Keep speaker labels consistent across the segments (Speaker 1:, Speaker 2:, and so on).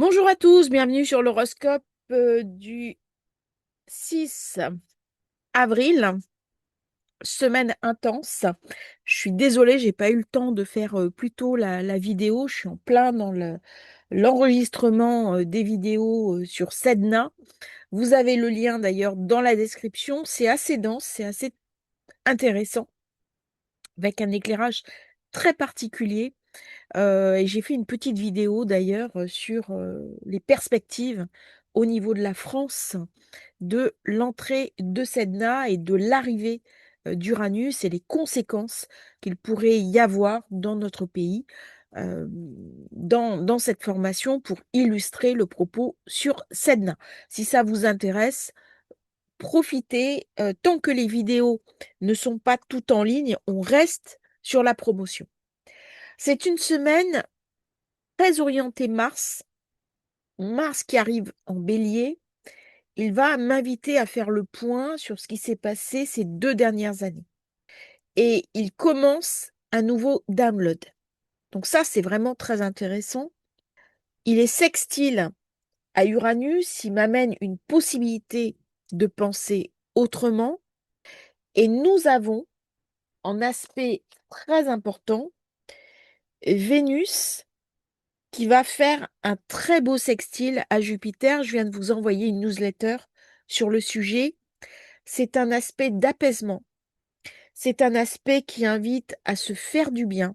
Speaker 1: Bonjour à tous, bienvenue sur l'horoscope du 6 avril, semaine intense. Je suis désolée, j'ai pas eu le temps de faire plus tôt la vidéo. Je suis en plein dans l'enregistrement des vidéos sur Sedna. Vous avez le lien d'ailleurs dans la description. C'est assez dense, c'est assez intéressant, avec un éclairage très particulier. Et j'ai fait une petite vidéo d'ailleurs sur les perspectives au niveau de la France de l'entrée de Sedna et de l'arrivée d'Uranus et les conséquences qu'il pourrait y avoir dans notre pays dans cette formation pour illustrer le propos sur Sedna. Si ça vous intéresse, profitez. Tant que les vidéos ne sont pas toutes en ligne, on reste sur la promotion. C'est une semaine très orientée Mars. Mars qui arrive en bélier. Il va m'inviter à faire le point sur ce qui s'est passé ces 2 dernières années. Et il commence un nouveau download. Donc ça, c'est vraiment très intéressant. Il est sextile à Uranus, il m'amène une possibilité de penser autrement. Et nous avons, en aspect très important, Vénus qui va faire un très beau sextile à Jupiter. Je viens de vous envoyer une newsletter sur le sujet. C'est un aspect d'apaisement. C'est un aspect qui invite à se faire du bien.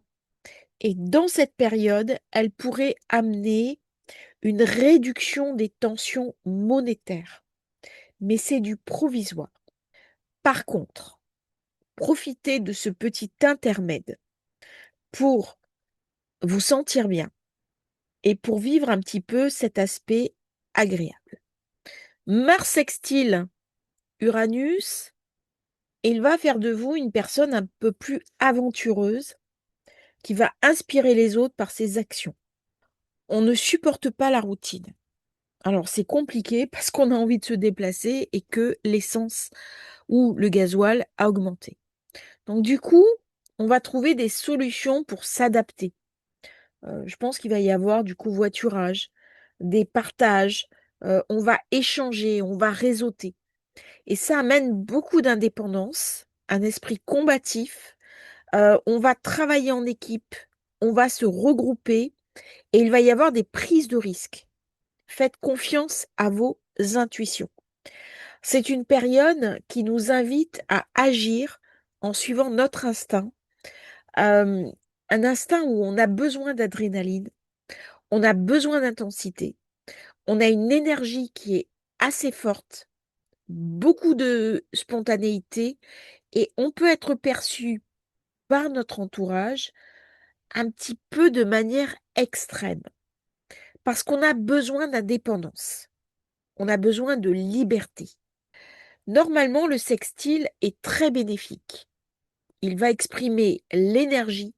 Speaker 1: Et dans cette période, elle pourrait amener une réduction des tensions monétaires. Mais c'est du provisoire. Par contre, profitez de ce petit intermède pour vous sentir bien et pour vivre un petit peu cet aspect agréable. Mars sextile Uranus, il va faire de vous une personne un peu plus aventureuse qui va inspirer les autres par ses actions. On ne supporte pas la routine. Alors c'est compliqué parce qu'on a envie de se déplacer et que l'essence ou le gasoil a augmenté. Donc du coup, on va trouver des solutions pour s'adapter. Je pense qu'il va y avoir du covoiturage, des partages, on va échanger, on va réseauter. Et ça amène beaucoup d'indépendance, un esprit combatif. On va travailler en équipe, on va se regrouper et il va y avoir des prises de risques. Faites confiance à vos intuitions. C'est une période qui nous invite à agir en suivant notre instinct, euh, un instinct où on a besoin d'adrénaline, on a besoin d'intensité, on a une énergie qui est assez forte, beaucoup de spontanéité et on peut être perçu par notre entourage un petit peu de manière extrême parce qu'on a besoin d'indépendance, on a besoin de liberté. Normalement, le sextile est très bénéfique. Il va exprimer l'énergie,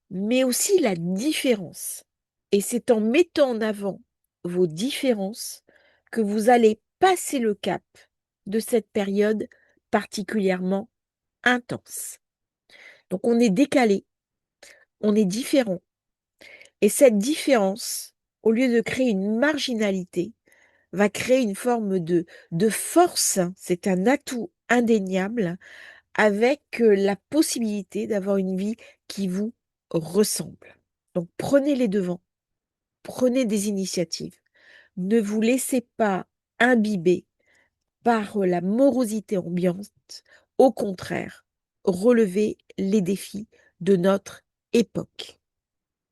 Speaker 1: mais aussi la différence. Et c'est en mettant en avant vos différences que vous allez passer le cap de cette période particulièrement intense. Donc on est décalé, on est différent. Et cette différence, au lieu de créer une marginalité, va créer une forme de force. C'est un atout indéniable avec la possibilité d'avoir une vie qui vous ressemble. Donc prenez les devants, prenez des initiatives. Ne vous laissez pas imbiber par la morosité ambiante. Au contraire, relevez les défis de notre époque.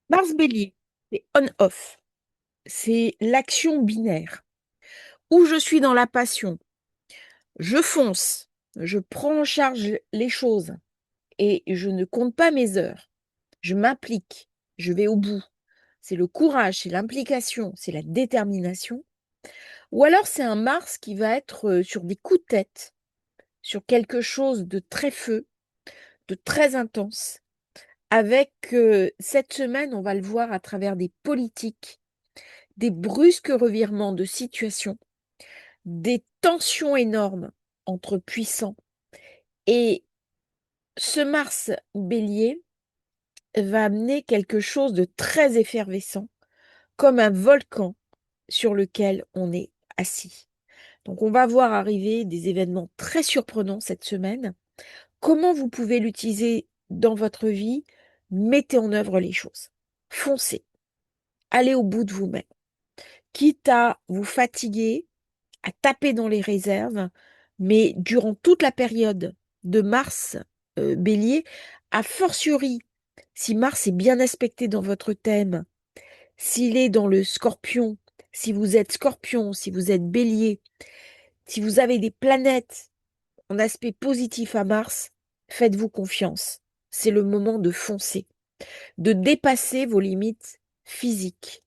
Speaker 1: Mars Bélier, c'est on-off, c'est l'action binaire. Où je suis dans la passion, je fonce, je prends en charge les choses et je ne compte pas mes heures. Je m'implique, je vais au bout. C'est le courage, c'est l'implication, c'est la détermination. Ou alors c'est un Mars qui va être sur des coups de tête, sur quelque chose de très feu, de très intense. Avec cette semaine, on va le voir à travers des politiques, des brusques revirements de situation, des tensions énormes entre puissants. Et ce Mars bélier va amener quelque chose de très effervescent, comme un volcan sur lequel on est assis. Donc, on va voir arriver des événements très surprenants cette semaine. Comment vous pouvez l'utiliser dans votre vie? Mettez en œuvre les choses. Foncez. Allez au bout de vous-même. Quitte à vous fatiguer, à taper dans les réserves, mais durant toute la période de Mars Bélier, a fortiori, si Mars est bien aspecté dans votre thème, s'il est dans le Scorpion, si vous êtes Scorpion, si vous êtes Bélier, si vous avez des planètes en aspect positif à Mars, faites-vous confiance. C'est le moment de foncer, de dépasser vos limites physiques.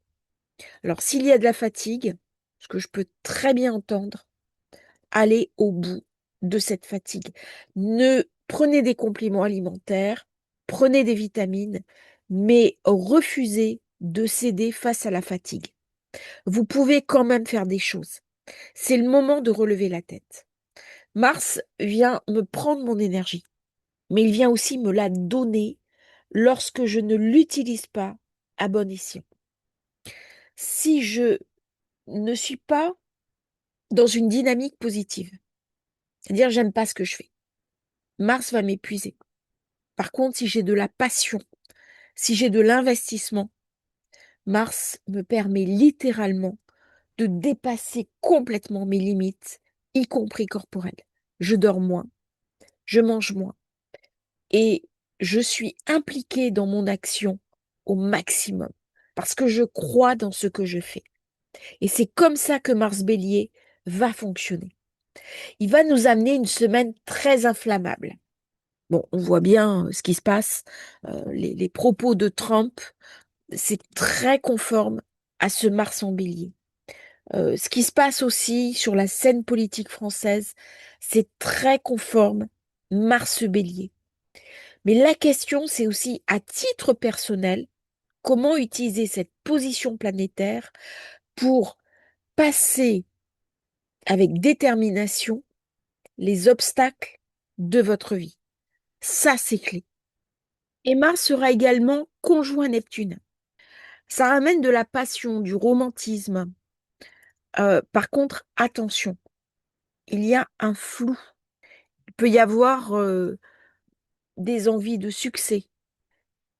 Speaker 1: Alors, s'il y a de la fatigue, ce que je peux très bien entendre, allez au bout de cette fatigue. Ne prenez des compléments alimentaires, prenez des vitamines, mais refusez de céder face à la fatigue. Vous pouvez quand même faire des choses. C'est le moment de relever la tête. Mars vient me prendre mon énergie, mais il vient aussi me la donner lorsque je ne l'utilise pas à bon escient. Si je ne suis pas dans une dynamique positive, c'est-à-dire j'aime pas ce que je fais, Mars va m'épuiser. Par contre, si j'ai de la passion, si j'ai de l'investissement, Mars me permet littéralement de dépasser complètement mes limites, y compris corporelles. Je dors moins, je mange moins et je suis impliquée dans mon action au maximum parce que je crois dans ce que je fais. Et c'est comme ça que Mars Bélier va fonctionner. Il va nous amener une semaine très inflammable. Bon, on voit bien ce qui se passe, les propos de Trump, c'est très conforme à ce Mars en Bélier. Ce qui se passe aussi sur la scène politique française, c'est très conforme Mars Bélier. Mais la question, c'est aussi à titre personnel, comment utiliser cette position planétaire pour passer avec détermination les obstacles de votre vie. Ça, c'est clé. Et Mars sera également conjoint Neptune. Ça ramène de la passion, du romantisme. Par contre, attention, il y a un flou. Il peut y avoir des envies de succès,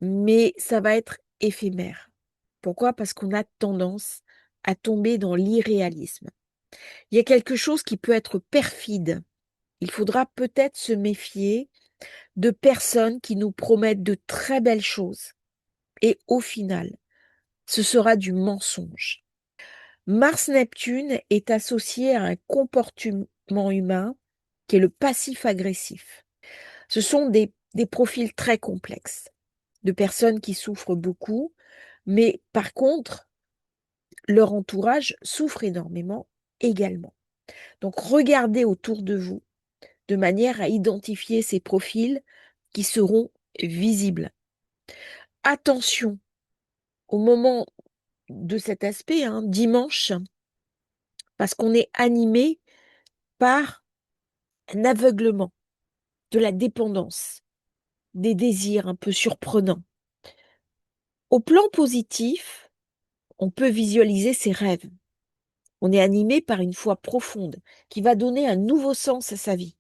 Speaker 1: mais ça va être éphémère. Pourquoi? Parce qu'on a tendance à tomber dans l'irréalisme. Il y a quelque chose qui peut être perfide. Il faudra peut-être se méfier de personnes qui nous promettent de très belles choses. Et au final, ce sera du mensonge. Mars-Neptune est associé à un comportement humain qui est le passif-agressif. Ce sont des profils très complexes, de personnes qui souffrent beaucoup, mais par contre, leur entourage souffre énormément également. Donc regardez autour de vous de manière à identifier ces profils qui seront visibles. Attention au moment de cet aspect, hein, dimanche, parce qu'on est animé par un aveuglement, de la dépendance, des désirs un peu surprenants. Au plan positif, on peut visualiser ses rêves. On est animé par une foi profonde qui va donner un nouveau sens à sa vie.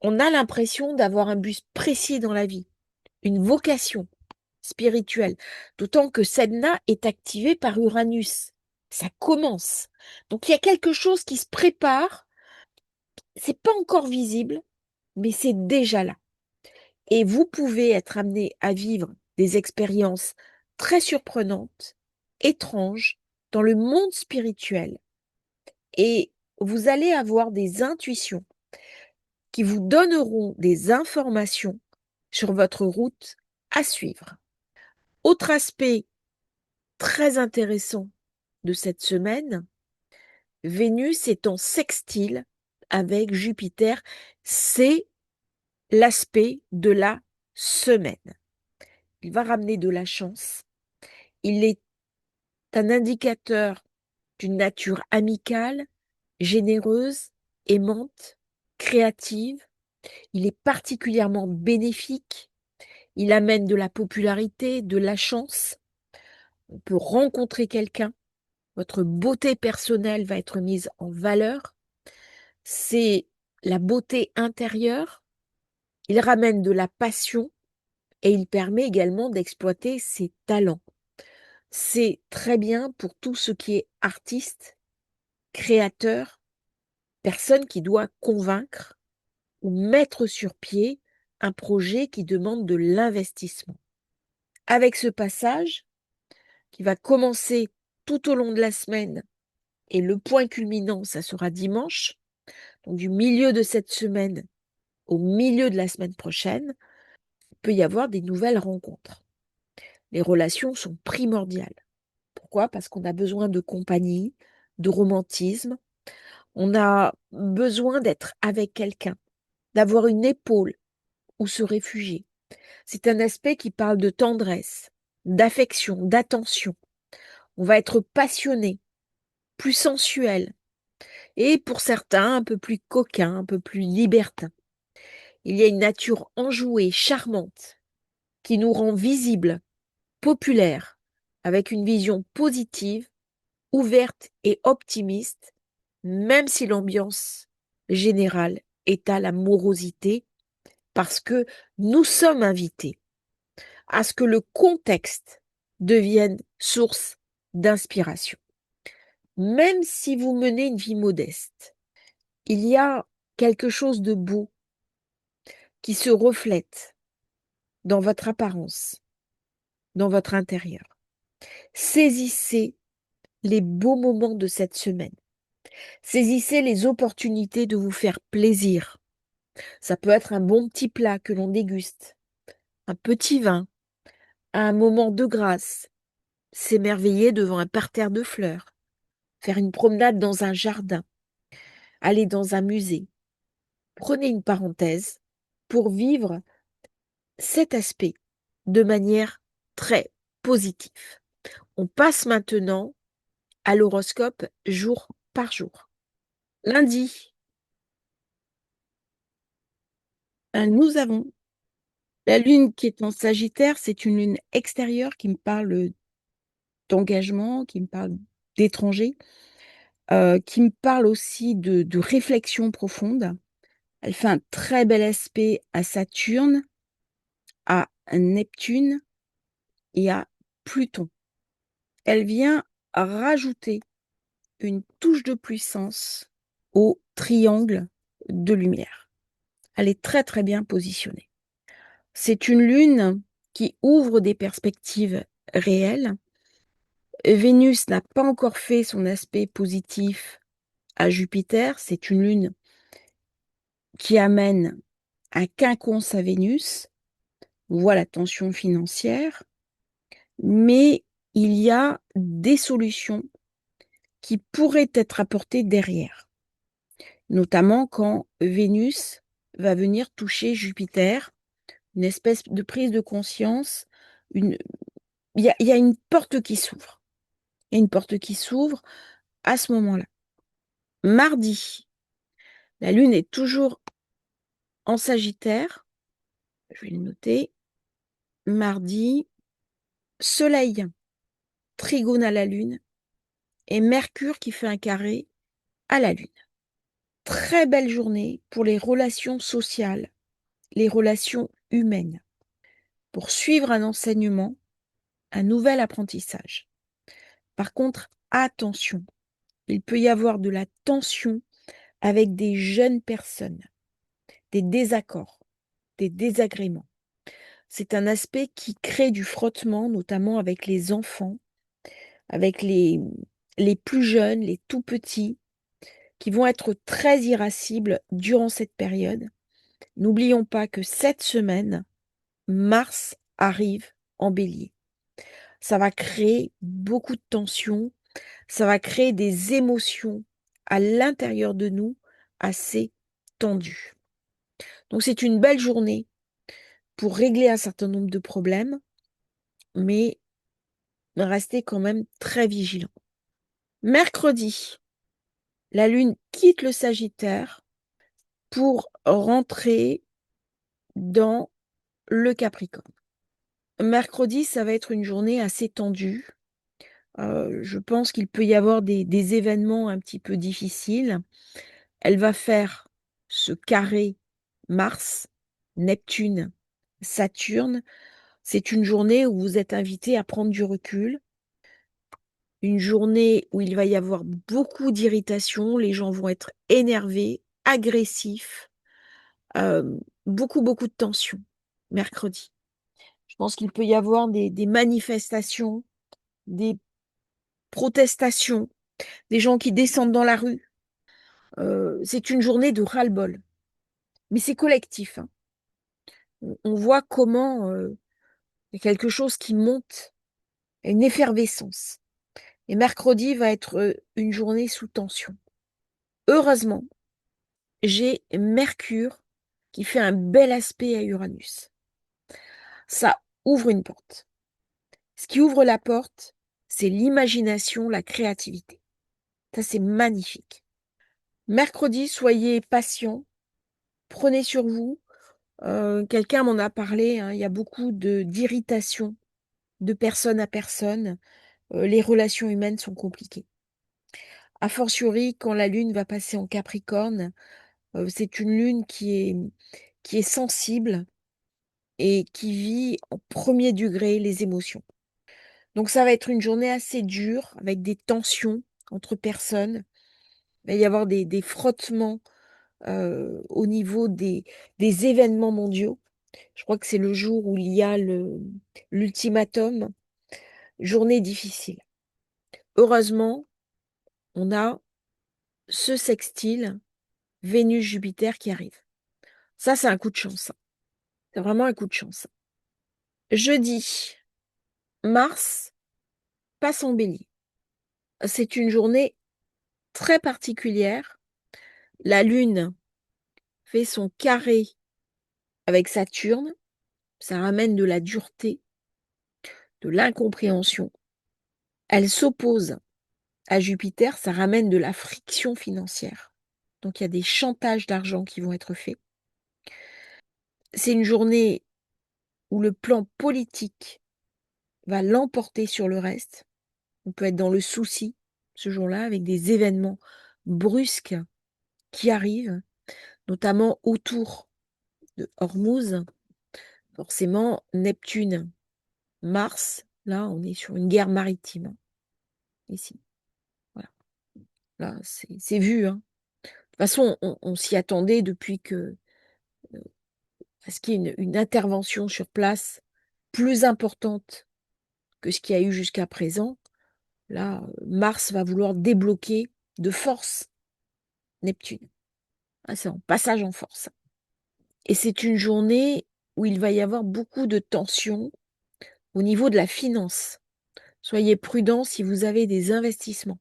Speaker 1: On a l'impression d'avoir un but précis dans la vie, une vocation spirituelle, d'autant que Sedna est activée par Uranus. Ça commence. Donc il y a quelque chose qui se prépare, c'est pas encore visible, mais c'est déjà là. Et vous pouvez être amené à vivre des expériences très surprenantes, étranges, dans le monde spirituel. Et vous allez avoir des intuitions qui vous donneront des informations sur votre route à suivre. Autre aspect très intéressant de cette semaine, Vénus est en sextile avec Jupiter. C'est l'aspect de la semaine. Il va ramener de la chance. Il est un indicateur d'une nature amicale, généreuse, aimante, créative. Il est particulièrement bénéfique. Il amène de la popularité, de la chance. On peut rencontrer quelqu'un. votre beauté personnelle va être mise en valeur. C'est la beauté intérieure. Il ramène de la passion et il permet également d'exploiter ses talents. C'est très bien pour tout ce qui est artiste, créateur, personne qui doit convaincre ou mettre sur pied un projet qui demande de l'investissement. Avec ce passage, qui va commencer tout au long de la semaine, et le point culminant, ça sera dimanche, donc du milieu de cette semaine au milieu de la semaine prochaine, il peut y avoir des nouvelles rencontres. Les relations sont primordiales. Pourquoi? Parce qu'on a besoin de compagnie, de romantisme, on a besoin d'être avec quelqu'un, d'avoir une épaule où se réfugier. C'est un aspect qui parle de tendresse, d'affection, d'attention. On va être passionné, plus sensuel, et pour certains, un peu plus coquin, un peu plus libertin. Il y a une nature enjouée, charmante, qui nous rend visibles, populaires, avec une vision positive, ouverte et optimiste, même si l'ambiance générale est à la morosité, parce que nous sommes invités à ce que le contexte devienne source d'inspiration. Même si vous menez une vie modeste, il y a quelque chose de beau qui se reflète dans votre apparence, dans votre intérieur. Saisissez les beaux moments de cette semaine. Saisissez les opportunités de vous faire plaisir. Ça peut être un bon petit plat que l'on déguste, un petit vin, un moment de grâce, s'émerveiller devant un parterre de fleurs, faire une promenade dans un jardin, aller dans un musée. Prenez une parenthèse pour vivre cet aspect de manière très positive. On passe maintenant à l'horoscope jour par jour. Lundi, nous avons la lune qui est en Sagittaire, c'est une lune extérieure qui me parle d'engagement, qui me parle d'étranger, qui me parle aussi de réflexion profonde. Elle fait un très bel aspect à Saturne, à Neptune et à Pluton. Elle vient rajouter une touche de puissance au triangle de lumière. Elle est très très bien positionnée. C'est une lune qui ouvre des perspectives réelles. Vénus n'a pas encore fait son aspect positif à Jupiter. C'est une lune qui amène un quinconce à Vénus. On voit la tension financière, mais il y a des solutions qui pourraient être apportées derrière, notamment quand Vénus va venir toucher Jupiter, une espèce de prise de conscience, il y a une porte qui s'ouvre. Il y a une porte qui s'ouvre à ce moment-là. Mardi, la Lune est toujours en Sagittaire. Je vais le noter. Mardi, Soleil, trigone à la Lune et Mercure qui fait un carré à la Lune. Très belle journée pour les relations sociales, les relations humaines, pour suivre un enseignement, un nouvel apprentissage. Par contre, attention, il peut y avoir de la tension avec des jeunes personnes, des désaccords, des désagréments. C'est un aspect qui crée du frottement, notamment avec les enfants, avec les plus jeunes, les tout petits, qui vont être très irascibles durant cette période. N'oublions pas que cette semaine, Mars arrive en bélier. Ça va créer beaucoup de tensions, ça va créer des émotions à l'intérieur de nous assez tendues. Donc c'est une belle journée pour régler un certain nombre de problèmes, mais rester quand même très vigilant. Mercredi, la Lune quitte le Sagittaire pour rentrer dans le Capricorne. Mercredi, ça va être une journée assez tendue, Je pense qu'il peut y avoir des événements un petit peu difficiles. Elle va faire ce carré Mars, Neptune, Saturne. C'est une journée où vous êtes invité à prendre du recul, une journée où il va y avoir beaucoup d'irritation, les gens vont être énervés, agressifs, beaucoup de tension, mercredi. Je pense qu'il peut y avoir des manifestations, des protestations, des gens qui descendent dans la rue. C'est une journée de ras-le-bol, mais c'est collectif, hein. On voit comment il y a quelque chose qui monte, une effervescence. Et mercredi va être une journée sous tension. Heureusement, j'ai Mercure qui fait un bel aspect à Uranus. Ça ouvre une porte. Ce qui ouvre la porte, c'est l'imagination, la créativité. Ça, c'est magnifique. Mercredi, soyez patient, prenez sur vous. Quelqu'un m'en a parlé, hein, il y a beaucoup d'irritation de personne à personne. Les relations humaines sont compliquées. A fortiori, quand la lune va passer en Capricorne, c'est une lune qui est sensible et qui vit en premier degré les émotions. Donc ça va être une journée assez dure, avec des tensions entre personnes. Il va y avoir des frottements au niveau des événements mondiaux. Je crois que c'est le jour où il y a l'ultimatum. Journée difficile. Heureusement, on a ce sextile Vénus-Jupiter qui arrive. Ça, c'est un coup de chance. C'est vraiment un coup de chance. Jeudi, Mars passe en Bélier. C'est une journée très particulière. La Lune fait son carré avec Saturne. Ça ramène de la dureté, de l'incompréhension. Elle s'oppose à Jupiter. Ça ramène de la friction financière. Donc, il y a des chantages d'argent qui vont être faits. C'est une journée où le plan politique va l'emporter sur le reste. On peut être dans le souci ce jour-là avec des événements brusques qui arrivent, notamment autour de Hormuz. Forcément, Neptune, Mars, là, on est sur une guerre maritime, hein, ici. Voilà. Là, c'est vu, hein. De toute façon, on s'y attendait depuis que, à ce qu'il y ait une intervention sur place plus importante que ce qu'il y a eu jusqu'à présent. Là, Mars va vouloir débloquer de force Neptune. Ah, c'est en passage en force. Et c'est une journée où il va y avoir beaucoup de tensions au niveau de la finance. Soyez prudents si vous avez des investissements.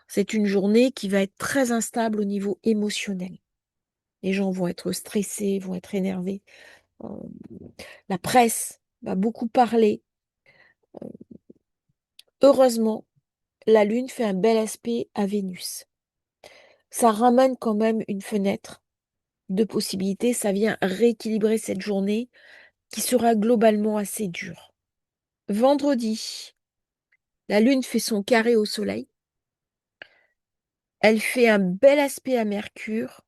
Speaker 1: C'est une journée qui va être très instable au niveau émotionnel. Les gens vont être stressés, vont être énervés. Euh, La presse va beaucoup parler. Heureusement, la Lune fait un bel aspect à Vénus. Ça ramène quand même une fenêtre de possibilités. Ça vient rééquilibrer cette journée qui sera globalement assez dure. Vendredi, la Lune fait son carré au Soleil. Elle fait un bel aspect à Mercure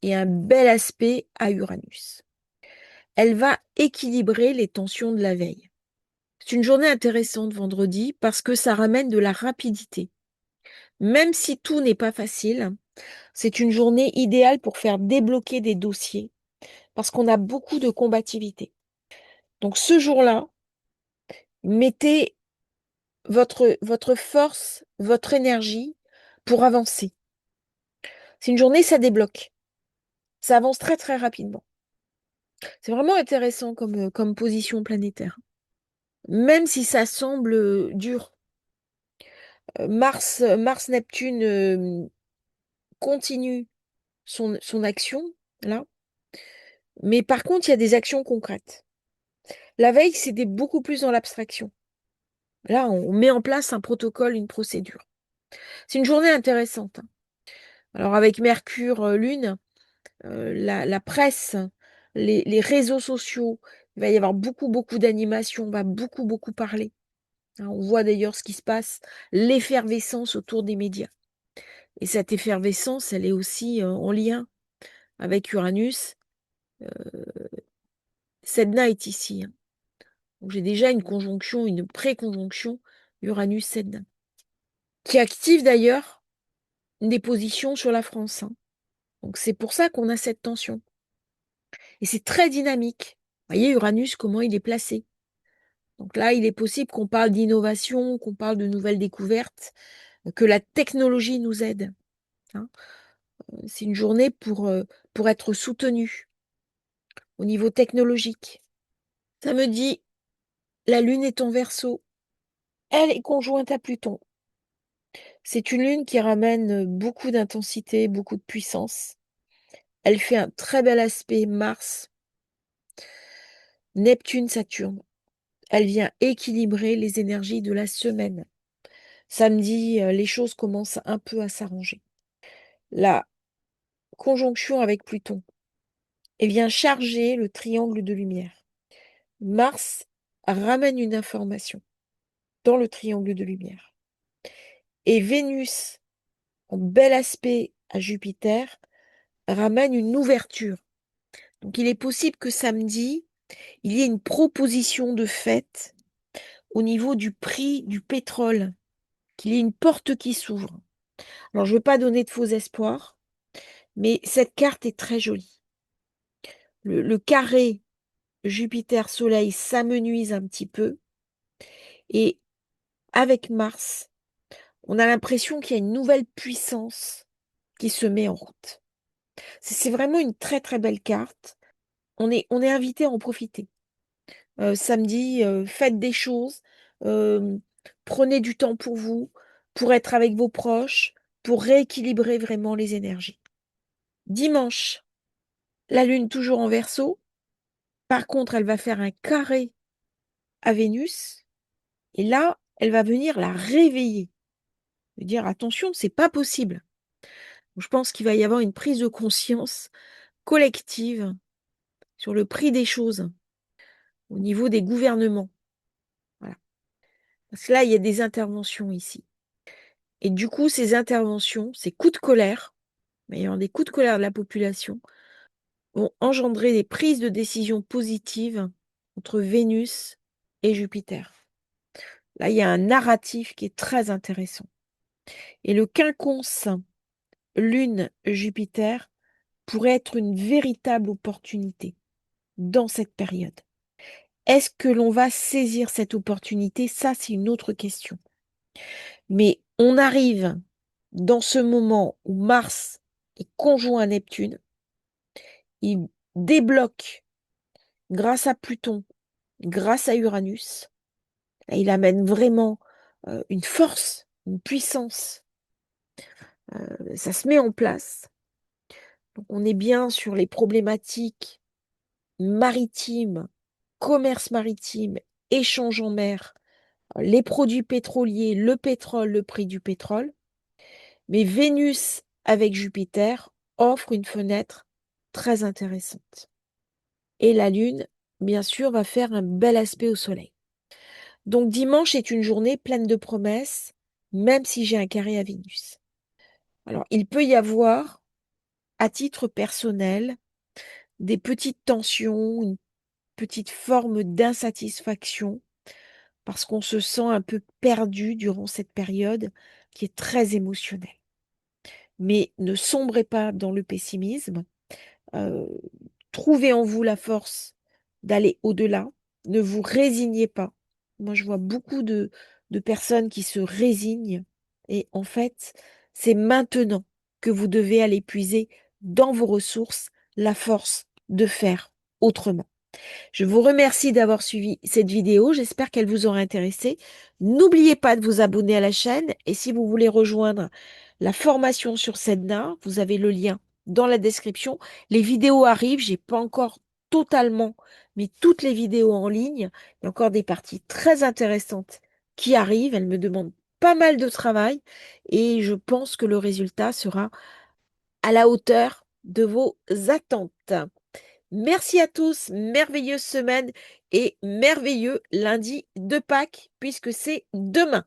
Speaker 1: et un bel aspect à Uranus. Elle va équilibrer les tensions de la veille. C'est une journée intéressante vendredi parce que ça ramène de la rapidité. Même si tout n'est pas facile, c'est une journée idéale pour faire débloquer des dossiers parce qu'on a beaucoup de combativité. Donc ce jour-là, mettez votre force, votre énergie pour avancer. C'est une journée, ça débloque. Ça avance très rapidement. C'est vraiment intéressant comme position planétaire. Même si ça semble dur. Mars-Neptune continue son action, là. Mais par contre, il y a des actions concrètes. La veille, c'était beaucoup plus dans l'abstraction. Là, on met en place un protocole, une procédure. C'est une journée intéressante, hein. Alors avec Mercure, Lune, la presse, les réseaux sociaux, il va y avoir beaucoup d'animation, on va beaucoup parler. Hein. On voit d'ailleurs ce qui se passe, l'effervescence autour des médias. Et cette effervescence, elle est aussi en lien avec Uranus. Sedna est ici. Hein. Donc j'ai déjà une conjonction, une pré-conjonction Uranus-Sedna, qui active d'ailleurs des positions sur la France. Hein. Donc c'est pour ça qu'on a cette tension. Et c'est très dynamique. Vous voyez Uranus, comment il est placé. Donc là, il est possible qu'on parle d'innovation, qu'on parle de nouvelles découvertes, que la technologie nous aide. Hein. C'est une journée pour être soutenu au niveau technologique. Samedi, la Lune est en Verseau. Elle est conjointe à Pluton. C'est une Lune qui ramène beaucoup d'intensité, beaucoup de puissance. Elle fait un très bel aspect Mars, Neptune, Saturne. Elle vient équilibrer les énergies de la semaine. Samedi, les choses commencent un peu à s'arranger. La conjonction avec Pluton, elle vient charger le triangle de lumière. Mars ramène une information dans le triangle de lumière. Et Vénus, en bel aspect à Jupiter, ramène une ouverture. Donc il est possible que samedi, il y ait une proposition de fête au niveau du prix du pétrole, qu'il y ait une porte qui s'ouvre. Alors je ne veux pas donner de faux espoirs, mais cette carte est très jolie. Le carré Jupiter-Soleil s'amenuise un petit peu et avec Mars, on a l'impression qu'il y a une nouvelle puissance qui se met en route. C'est vraiment une très très belle carte. On est invité à en profiter. Samedi, faites des choses, euh, prenez du temps pour vous, pour être avec vos proches, pour rééquilibrer vraiment les énergies. Dimanche, la Lune toujours en Verseau. Par contre, elle va faire un carré à Vénus. Et là, elle va venir la réveiller. Dire attention, c'est pas possible. Je pense qu'il va y avoir une prise de conscience collective sur le prix des choses au niveau des gouvernements. Voilà. Parce que là, il y a des interventions ici. Et du coup, ces interventions, ces coups de colère, il va y avoir des coups de colère de la population, vont engendrer des prises de décision positives entre Vénus et Jupiter. Là, il y a un narratif qui est très intéressant. Et le quinconce Lune-Jupiter pourrait être une véritable opportunité dans cette période. Est-ce que l'on va saisir cette opportunité? Ça, c'est une autre question. Mais on arrive dans ce moment où Mars est conjoint à Neptune, il débloque grâce à Pluton, grâce à Uranus, il amène vraiment une force, une puissance. Ça se met en place. Donc on est bien sur les problématiques maritimes, commerce maritime, échange en mer, les produits pétroliers, le pétrole, le prix du pétrole. Mais Vénus avec Jupiter offre une fenêtre très intéressante. Et la Lune, bien sûr, va faire un bel aspect au Soleil. Donc dimanche est une journée pleine de promesses, même si j'ai un carré à Vénus. Alors, il peut y avoir, à titre personnel, des petites tensions, une petite forme d'insatisfaction, parce qu'on se sent un peu perdu durant cette période qui est très émotionnelle. Mais ne sombrez pas dans le pessimisme. Euh, Trouvez en vous la force d'aller au-delà. Ne vous résignez pas. Moi, je vois beaucoup de personnes qui se résignent. Et en fait, c'est maintenant que vous devez aller puiser dans vos ressources la force de faire autrement. Je vous remercie d'avoir suivi cette vidéo. J'espère qu'elle vous aura intéressé. N'oubliez pas de vous abonner à la chaîne. Et si vous voulez rejoindre la formation sur Sedna, vous avez le lien dans la description. Les vidéos arrivent. J'ai pas encore totalement mis toutes les vidéos en ligne. Il y a encore des parties très intéressantes qui arrivent. Elles me demandent pas mal de travail. Et je pense que le résultat sera à la hauteur de vos attentes. Merci à tous, merveilleuse semaine, et merveilleux lundi de Pâques puisque c'est demain.